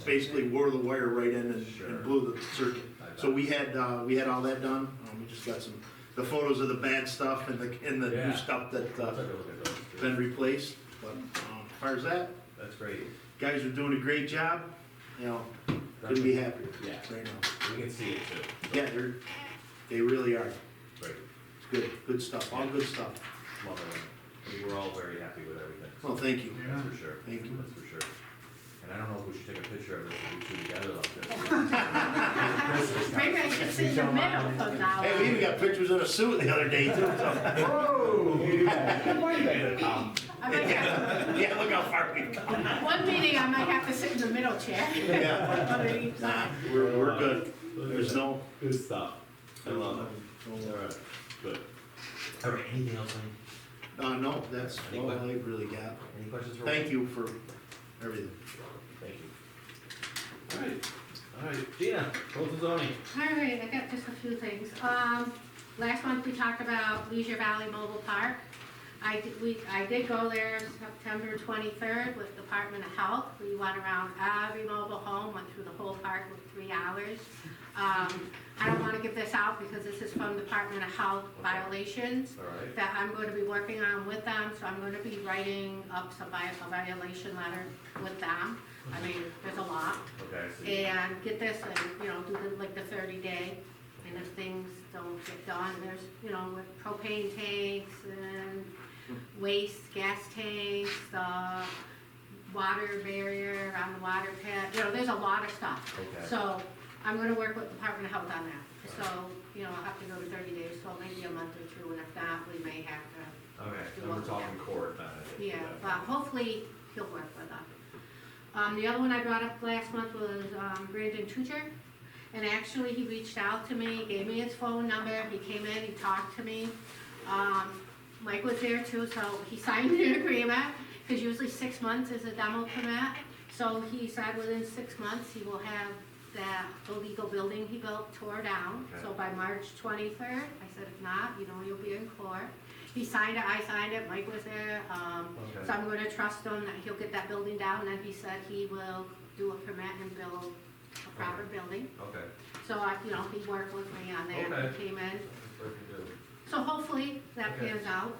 basically wore the wire right in and blew the circuit. So we had all that done. We just got the photos of the bad stuff and the new stuff that been replaced. But as far as that, That's great. guys are doing a great job. You know, couldn't be happier. Yeah. Right now. We can see it too. Yeah, they really are. Great. It's good stuff. All good stuff. Love it. We're all very happy with everything. Well, thank you. That's for sure. Thank you. That's for sure. And I don't know if we should take a picture of this if we two together like this. Maybe I should sit in the middle from now on. Hey, we even got pictures in a suit the other day too. So. Whoa! I might have, Yeah, look how far we've come. one meeting, I might have to sit in the middle chair. Yeah. One on each Nah, side. we're good. There's no. Good stuff. I love it. All right. Good. All right. Anything else, Lenny? No, that's Any all que- I really got. Any questions for? Thank you for everything. Thank you. All right, Gina, close the zoning. All right, I got just a few things. Last month we talked about Leisure Valley Mobile Park. I did go there September 23rd with Department of Health. We went around every mobile home, went through the whole park with 3 hours. I don't wanna give this out because this is from Department of Health violations All right. that I'm going to be working on with them, so I'm gonna be writing up a violation letter with them. I mean, there's a lot. Okay, so And get this, and, do like the 30-day, and if things don't get done, there's, with propane tanks and waste, gas tanks, the water barrier on the water pit, there's a lot of stuff. Okay. So, I'm gonna work with Department of Health on that. So, I'll have to go to 30 days, so maybe a month or two, and if not, we may have to. okay, do so we're what we talking can. court, not. Yeah, but hopefully he'll work with us. The other one I brought up last month was Brandon Tucher, and actually he reached out to me, gave me his phone number, he came in, he talked to me. Mike was there too, so he signed an agreement, because usually 6 months is a demo permit. So he said within 6 months, he will have that illegal building he built tore down. Okay. So by March 23rd, I said, if not, you'll be in court. He signed it, I signed it, Mike was there, Okay. so I'm gonna trust him that he'll get that building down, and then he said he will do a permit and build a proper building. Okay. So he worked with me on that, Okay. he came in, That's very good. so hopefully that Okay. pans out.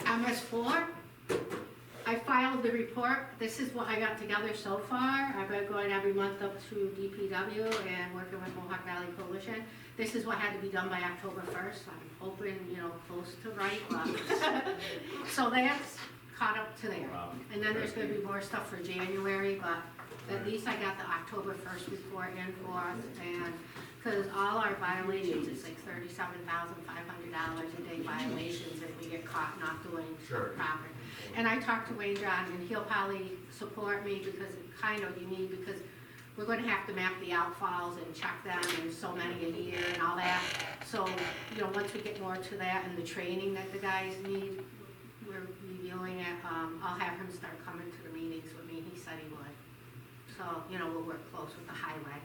MS4, I filed the report, this is what I got together so far, I've been going every month up to DPW and working with Mohawk Valley Coalition. This is what had to be done by October 1st, I'm hoping, close to right, but, so that's caught up to there. Wow. And then there's gonna be more stuff for January, but at least I got the October 1st report in for us, and, cause all our violations is like $37,500 a day violations if we get caught not doing Sure. proper. And I talked to Wayne John, and he'll probably support me because it's kind of unique, because we're gonna have to map the outfalls and check them, and so many a year and all that. So, once we get more to that and the training that the guys need, we're reviewing it, I'll have him start coming to the meetings with me, he said he would. So, we'll work close with the highway.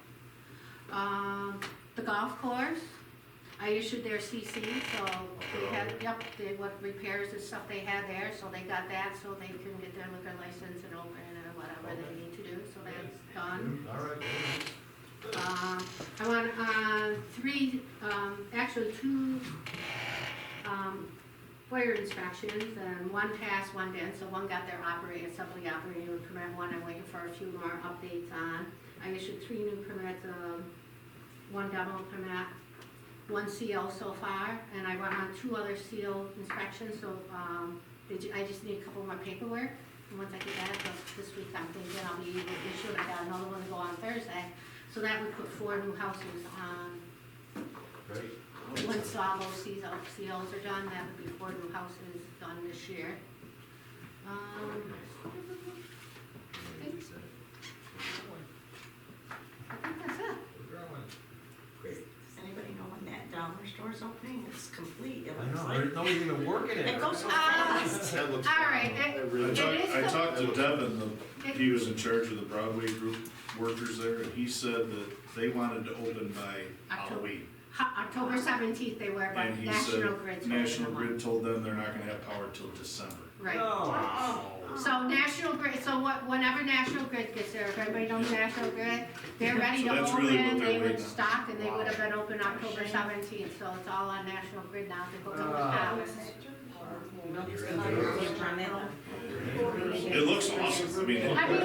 The golf course, I issued their CC, so they had, what repairs and stuff they had there, so they got that, so they can get their liquor license and open or whatever they need to do, so that's done. All right. I went on two, fire inspections, and one passed, one didn't, so one got their assembly operating permit, one I'm waiting for a few more updates on. I issued 3 new permits, 1 demo permit, 1 CO so far, and I went on 2 other CO inspections, so, I just need a couple more paperwork. And once I get that, this week I'm thinking I'll be able to issue it. I got another one to go on Thursday, so that would put 4 new houses on. Great. Once all those COs are done, that would be 4 new houses done this year. I think that's it. Great. Does anybody know when that dollar store's opening? It's complete, it I looks know, like. there's nobody even working it. It goes so fast. That looks. All right, That really- It I is talked to cool. Devin, he was in charge of the Broadway group workers there, and he said that they wanted to open by October. Halloween. October 17th they were, but And he National said, Grid's National open. Grid told them they're not gonna have power till December. Right. Oh. So National Grid, whenever National Grid gets there, if everybody knows National Grid, they're ready to So that's open, really what they're they would waiting on. stock, and they would have been open October 17th, so it's all on National Grid now, they hook up the house. It looks awesome, I mean, I mean,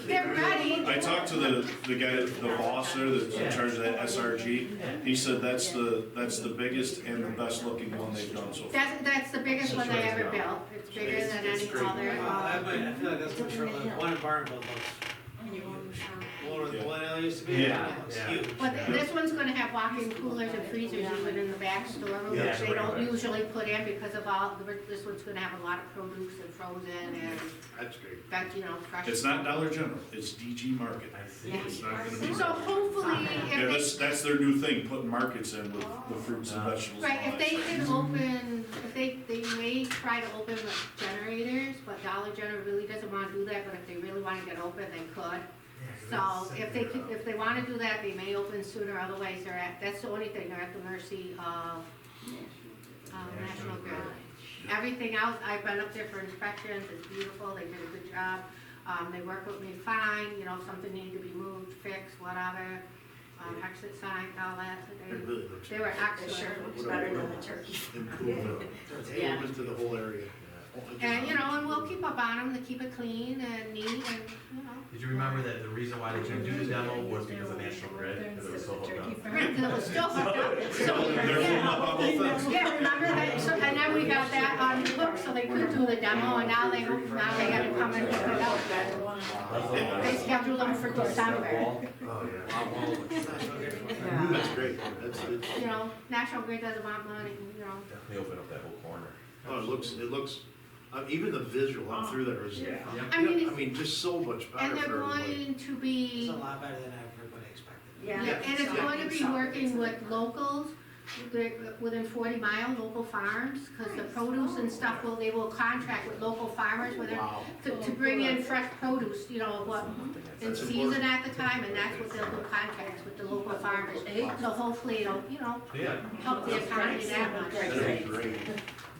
they're ready. I talked to the guy, the boss there that's in charge of that SRG, he said that's the biggest and the best looking one they've done so far. That's the biggest one they ever built, it's bigger than any other. I feel like that's what sure, like, one in Barnville looks, the one that used to be, Yeah, it looks yeah. huge. But this one's gonna have walk-in coolers and freezers even in the back storeroom, Yeah, which they right, don't right. usually put in because of this one's gonna have a lot of produce and frozen and That's great. that, fresh. It's not Dollar General, it's DG Market. I see. It's not gonna be. So hopefully, Yeah, that's their new thing, putting markets in with fruits and vegetables and right, all if that they stuff. can open, if they may try try to open with generators, but Dollar General really doesn't wanna do that, but if they really wanna get open, they could. So if they wanna do that, they may open sooner, otherwise that's the only thing, they're at the mercy of, National Grid. Everything else, I've been up there for inspections, it's beautiful, they did a good job. They work with me fine, you know, if something needed to be moved, fixed, whatever, exit sign, all that, It really looks. they were It excellent. sure looks better than the turkey. Improvement, Yeah. improvement to the whole area. And, you know, and we'll keep up on them to keep it clean and neat and, you know. Did you remember that the reason why they couldn't do the demo was because of National Grid, because it was so hooked up? Right, 'cause it was still hooked up. So, They're holding up on both ends. yeah, remember that, so, and then we got that on the book, so they could do the demo, and now they gotta come and hook it up. They scheduled them for December. That's great, You know, National Grid doesn't want money, you know. They opened up that whole corner. oh, it looks, even the visual up through there is, I mean, it's- just so much better And they're for everybody. going to be. It's a lot better than everybody expected. Yeah. And it's going to be working with locals, within 40 mile local farms, because the produce and stuff, they will contract with local farmers to bring in fresh produce, you know, what in That's season important. at the time, and that's what they'll do contracts with the local farmers. So hopefully it'll, you know, Yeah. help the economy that much. That'd be great.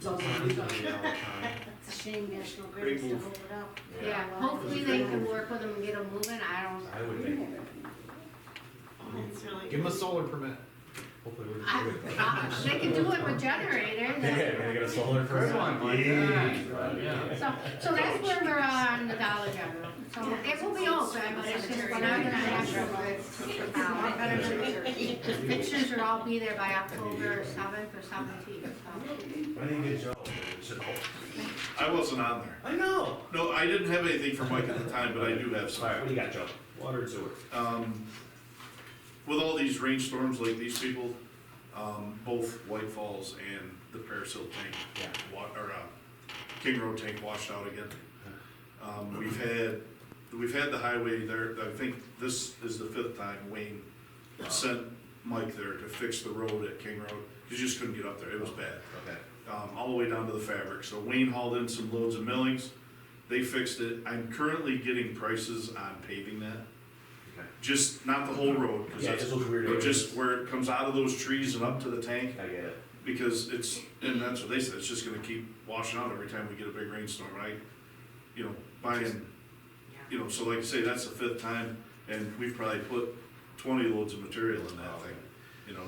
It's a shame National Grid Great is to move. hold it up. Yeah, hopefully they can work with them and get them moving, I would think, It's really Give them a solar permit. hopefully we're just. they can do it with generators. Yeah, can I get a solar for everyone? So that's where we're on the Dollar General. So it will be open, but it's just, we're not gonna have the fixtures will all be there by October 7th or 17th, so. I didn't get Joe. It should hold. I wasn't on there. I know. No, I didn't have anything for Mike at the time, but I do have some. Alright, what do you got, Joe? Water and sewer. With all these rainstorms like these people, both White Falls and the Paris Hill tank, King Road tank washed out again. We've had the highway there, I think this is the 5th time Wayne sent Mike there to fix the road at King Road. You just couldn't get up there, it was bad. Okay. All the way down to the fabric. So Wayne hauled in some loads of millings, they fixed it. I'm currently getting prices on paving that. Okay. Just, not the whole road, cause Yeah, that's, just those weird but areas. just where it comes out of those trees and up to the tank, I get it. because and that's what they said, it's just gonna keep washing out every time we get a big rainstorm, right? You know, buying, so like I say, that's the 5th time, and we've probably put 20 loads of material in that thing,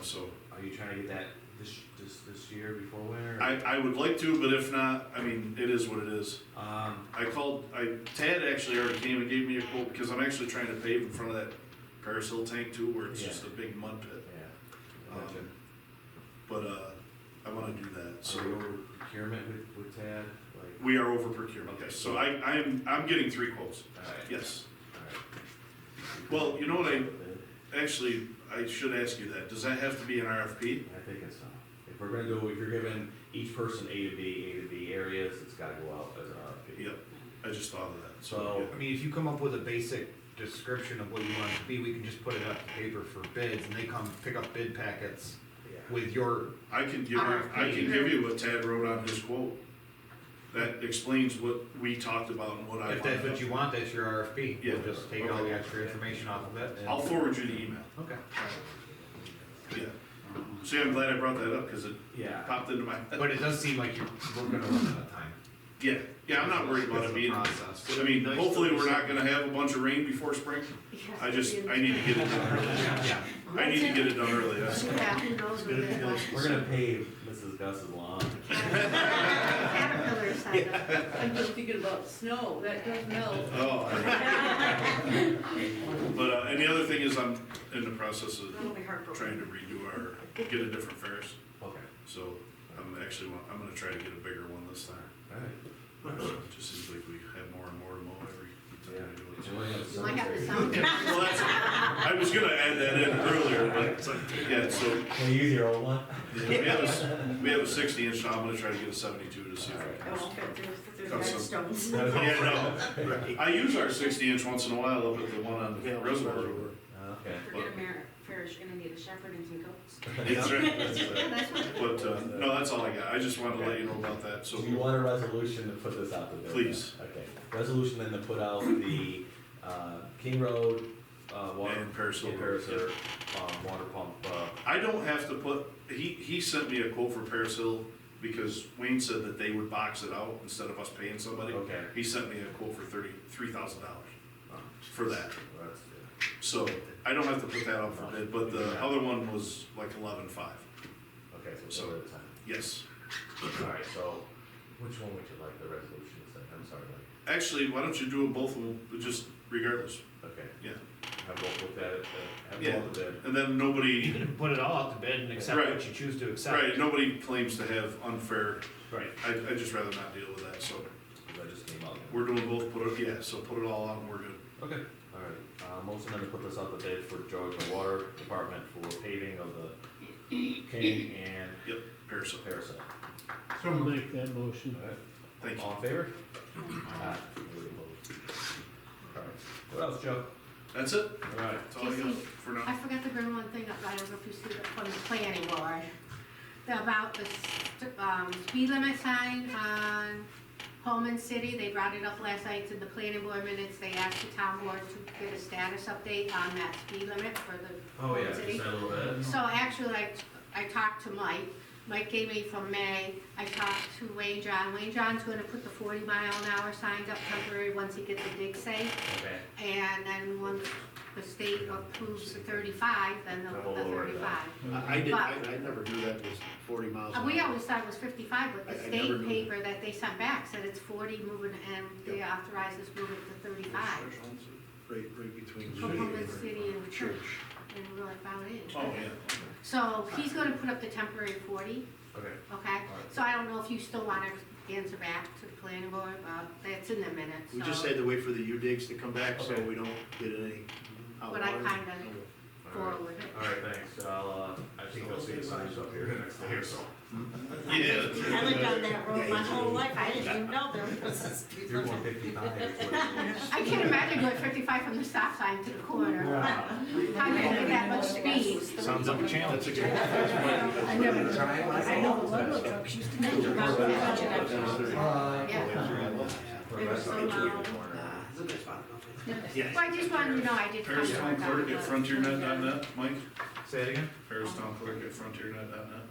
so. Are you trying to get that this year before winter? I would like to, but if not, I mean, it is what it is. Tad actually already came and gave me a quote, because I'm actually trying to pave in front of that Paris Hill tank too, where it's Yeah. just a big mud pit. Yeah. Gotcha. But, I wanna do that, so. So over procurement with Tad, like. We are over procurement, Okay. yes, so I'm getting 3 quotes, Alright. yes. Alright. Well, you know what, actually, I should ask you that, does that have to be an RFP? I think it's, if we're gonna do, if you're giving each person A to B areas, it's gotta go out as an RFP. Yep, I just thought of that, So- I mean, if you come up with a basic description of what you want it to be, we can just put it up to paper for bids, and they come pick up bid packets Yeah. with your, I can give you what Tad wrote on his quote. That explains what we talked about and what I if that's wanted. what you want, that's your RFP. Yeah. We'll just take all the extra information off of it. and- I'll forward you the email, Okay. yeah. See, I'm glad I brought that up, cause it Yeah. popped into my head. But it does seem like we're gonna run out of time. Yeah, I'm not worried about it being, Process. I mean, hopefully we're not gonna have a bunch of rain before spring. I need to get it done early. Yeah. I need to get it done early, that's. Yeah, who knows what it was. We're gonna pave Mrs. Gus's lawn. Caterpillar side of it. I'm just thinking about snow, that does melt. Oh. But, and the other thing is I'm in the process of That'll be heartbroken. trying to redo get a different Ferris. Okay. So I'm gonna try to get a bigger one this time. Alright. It just seems like we have more and more to mow every time we do it. And we're gonna have You might have the cemetery. sound. Well, I was gonna add that in earlier, but, yeah, so, Can you use your old one? we have a 60-inch, so I'm gonna try to get a 72 to see if I It can. won't fit through the Cut some- headstones. Yeah, no, I use our 60-inch once in a while up at the one on Reservoir Road. Okay. Forget a Ferris parish, you're gonna need a shepherd and some goats. That's right, that's Yeah, right. that's what. But, no, that's all I got, I just wanted to let you know about that, so. So you want a resolution to put this out to bid? Please. Okay, resolution then to put out the, King Road, water. And Paris Hill and Road, Paris Hill, water pump, I don't have to put, he sent me a quote for Paris Hill, because Wayne said that they would box it out instead of us paying somebody. okay. He sent me a quote for $33,000 for that. That's, So I don't have to put that out for bid, but the other one was like 11.5. okay, so So- one at a time. Yes. Alright, so, which one would you like the resolution to say? I'm sorry, Mike. Actually, why don't you do it both of them, just regardless? Okay. Yeah. Have both looked at it, have Yeah. both the bid. And then You nobody, can put it all out to bid and accept Right. what you choose to accept. right, nobody claims to have unfair, Right. I'd just rather not deal with that, so That just came out. we're doing both, so put it all out and we're good. Okay, alright, motion then to put this out the bid for Georgia Water Department for paving of the King and Paris Hill. Parasol. So make that motion. Alright, Thank you. all in favor? Aye. Nobody opposed. Alright, what else, Joe? That's it, Alright, that's all I got for now. I forgot to bring one thing up, I don't know if you see it from the planning board. About the, speed limit sign on Holman City, they brought it up last night to the planning board minutes, they asked the town board to get a status update on that speed limit for the oh yeah, Holman City. just a little bit. So actually, I talked to Mike gave me from May, I talked to Wayne John's gonna put the 40-mile-an-hour signs up temporary once he gets the dig safe. Okay, And then once the state approves the 35, then Then the we'll lower it 35. I never knew that was 40 miles an We hour. always thought it was 55, but the I never state knew. paper that they sent back said it's 40 moving, and they authorized us moving to 35. Right between. From Holman City and Church, and we're like, found it. Oh, yeah. So he's gonna put up the temporary 40, okay. okay? So I don't know if you still wanna answer back to the planning board, but that's in the minutes, We so. just had to wait for the U-digs to come back, so Okay. we don't get any hot But I water. kinda Alright, forward it. alright, thanks, I think I'll see the signs up here next day or so. I lived on that road my whole life, I didn't even know there was a speed You're limit. 155. I can't imagine going 55 from the stop sign to the corner. How do you get that much speed? Sounds like a challenge. That's a good. I never, I know the Ludlow trucks used to make you run the budget after. Yeah. They were so loud. Yes. Well, I just wanted to know, I did. Paris Town Clerk at frontiernet.net, Mike? Say it again? Paris Town Clerk at frontiernet.net.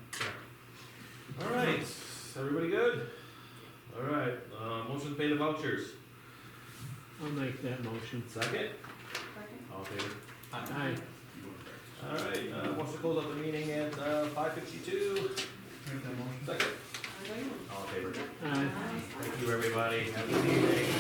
Alright, everybody good? Alright, motion to pay the vouchers. I'll make that motion. Second? All in favor? Aye. Alright, motion to close up the meeting at 5:52. Second? All in favor? Aye. Thank you, everybody. Have a good evening.